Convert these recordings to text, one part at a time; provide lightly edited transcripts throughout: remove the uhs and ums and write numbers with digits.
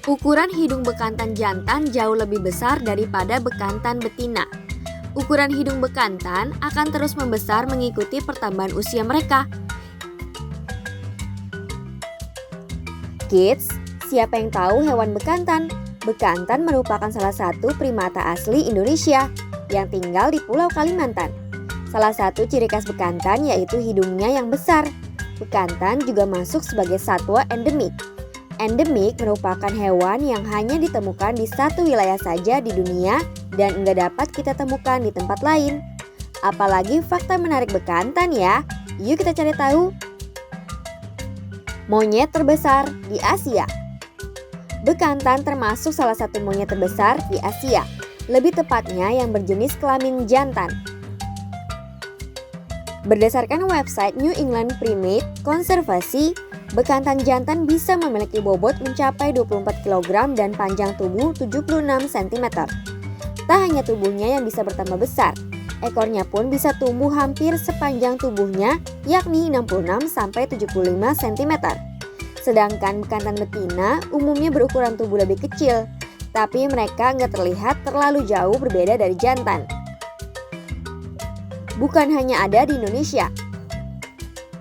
Ukuran hidung bekantan jantan jauh lebih besar daripada bekantan betina. Ukuran hidung bekantan akan terus membesar mengikuti pertambahan usia mereka. Kids, siapa yang tahu hewan bekantan? Bekantan merupakan salah satu primata asli Indonesia yang tinggal di Pulau Kalimantan. Salah satu ciri khas bekantan yaitu hidungnya yang besar. Bekantan juga masuk sebagai satwa endemik. Endemik merupakan hewan yang hanya ditemukan di satu wilayah saja di dunia dan enggak dapat kita temukan di tempat lain. Apalagi fakta menarik bekantan ya. Yuk kita cari tahu. Monyet terbesar di Asia. Bekantan termasuk salah satu monyet terbesar di Asia. Lebih tepatnya yang berjenis kelamin jantan. Berdasarkan website New England Primate Konservasi, bekantan jantan bisa memiliki bobot mencapai 24 kg dan panjang tubuh 76 cm. Tak hanya tubuhnya yang bisa bertambah besar, ekornya pun bisa tumbuh hampir sepanjang tubuhnya, yakni 66-75 cm. Sedangkan bekantan betina umumnya berukuran tubuh lebih kecil, tapi mereka nggak terlihat terlalu jauh berbeda dari jantan. Bukan hanya ada di Indonesia.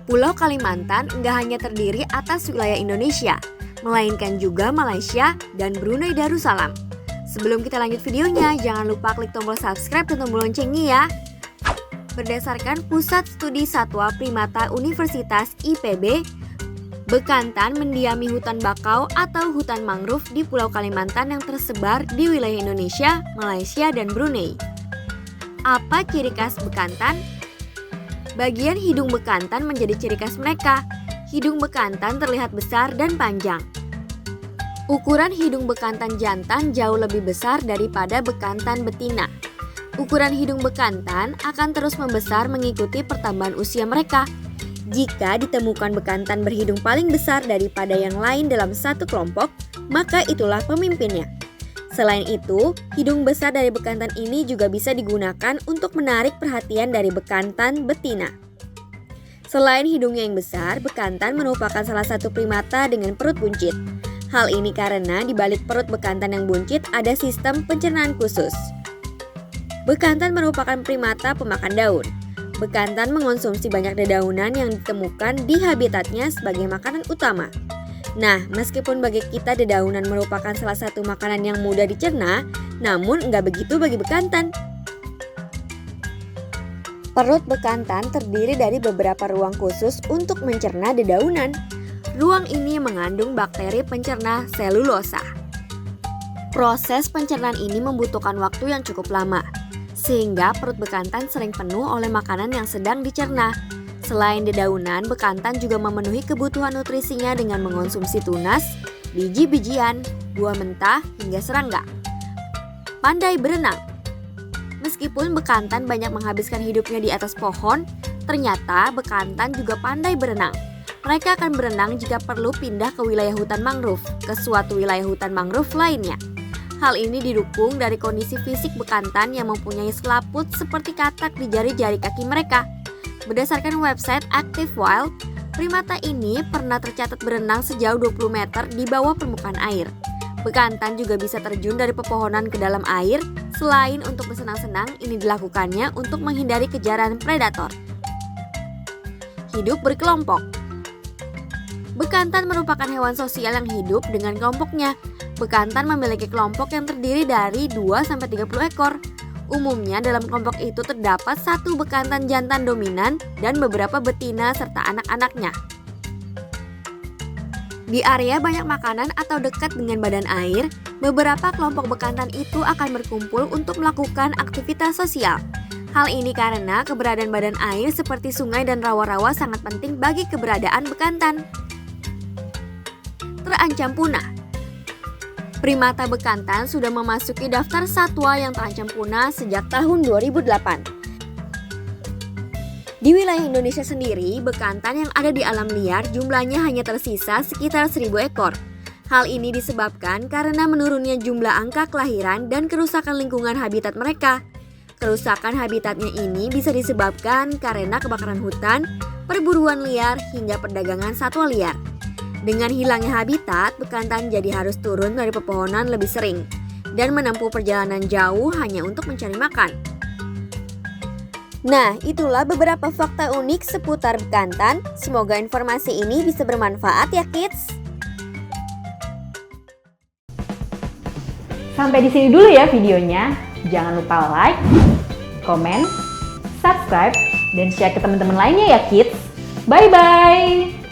Pulau Kalimantan nggak hanya terdiri atas wilayah Indonesia, melainkan juga Malaysia dan Brunei Darussalam. Sebelum kita lanjut videonya, jangan lupa klik tombol subscribe dan tombol loncengnya ya. Berdasarkan Pusat Studi Satwa Primata Universitas IPB, bekantan mendiami hutan bakau atau hutan mangrove di Pulau Kalimantan yang tersebar di wilayah Indonesia, Malaysia, dan Brunei. Apa ciri khas bekantan? Bagian hidung bekantan menjadi ciri khas mereka. Hidung bekantan terlihat besar dan panjang. Ukuran hidung bekantan jantan jauh lebih besar daripada bekantan betina. Ukuran hidung bekantan akan terus membesar mengikuti pertambahan usia mereka. Jika ditemukan bekantan berhidung paling besar daripada yang lain dalam satu kelompok, maka itulah pemimpinnya. Selain itu, hidung besar dari bekantan ini juga bisa digunakan untuk menarik perhatian dari bekantan betina. Selain hidungnya yang besar, bekantan merupakan salah satu primata dengan perut buncit. Hal ini karena di balik perut bekantan yang buncit ada sistem pencernaan khusus. Bekantan merupakan primata pemakan daun. Bekantan mengonsumsi banyak dedaunan yang ditemukan di habitatnya sebagai makanan utama. Nah, meskipun bagi kita dedaunan merupakan salah satu makanan yang mudah dicerna, namun nggak begitu bagi bekantan. Perut bekantan terdiri dari beberapa ruang khusus untuk mencerna dedaunan. Ruang ini mengandung bakteri pencerna selulosa. Proses pencernaan ini membutuhkan waktu yang cukup lama, sehingga perut bekantan sering penuh oleh makanan yang sedang dicerna. Selain dedaunan, bekantan juga memenuhi kebutuhan nutrisinya dengan mengonsumsi tunas, biji-bijian, buah mentah, hingga serangga. Pandai berenang. Meskipun bekantan banyak menghabiskan hidupnya di atas pohon, ternyata bekantan juga pandai berenang. Mereka akan berenang jika perlu pindah ke wilayah hutan mangrove, ke suatu wilayah hutan mangrove lainnya. Hal ini didukung dari kondisi fisik bekantan yang mempunyai selaput seperti katak di jari-jari kaki mereka. Berdasarkan website Active Wild, primata ini pernah tercatat berenang sejauh 20 meter di bawah permukaan air. Bekantan juga bisa terjun dari pepohonan ke dalam air. Selain untuk bersenang-senang, ini dilakukannya untuk menghindari kejaran predator. Hidup berkelompok. Bekantan merupakan hewan sosial yang hidup dengan kelompoknya. Bekantan memiliki kelompok yang terdiri dari 2-30 ekor. Umumnya dalam kelompok itu terdapat satu bekantan jantan dominan dan beberapa betina serta anak-anaknya. Di area banyak makanan atau dekat dengan badan air, beberapa kelompok bekantan itu akan berkumpul untuk melakukan aktivitas sosial. Hal ini karena keberadaan badan air seperti sungai dan rawa-rawa sangat penting bagi keberadaan bekantan. Terancam punah. Primata bekantan sudah memasuki daftar satwa yang terancam punah sejak tahun 2008. Di wilayah Indonesia sendiri, bekantan yang ada di alam liar jumlahnya hanya tersisa sekitar 1.000 ekor. Hal ini disebabkan karena menurunnya jumlah angka kelahiran dan kerusakan lingkungan habitat mereka. Kerusakan habitatnya ini bisa disebabkan karena kebakaran hutan, perburuan liar, hingga perdagangan satwa liar. Dengan hilangnya habitat, bekantan jadi harus turun dari pepohonan lebih sering dan menempuh perjalanan jauh hanya untuk mencari makan. Nah, itulah beberapa fakta unik seputar bekantan. Semoga informasi ini bisa bermanfaat ya, kids. Sampai di sini dulu ya videonya. Jangan lupa like, komen, subscribe, dan share ke teman-teman lainnya ya, kids. Bye-bye!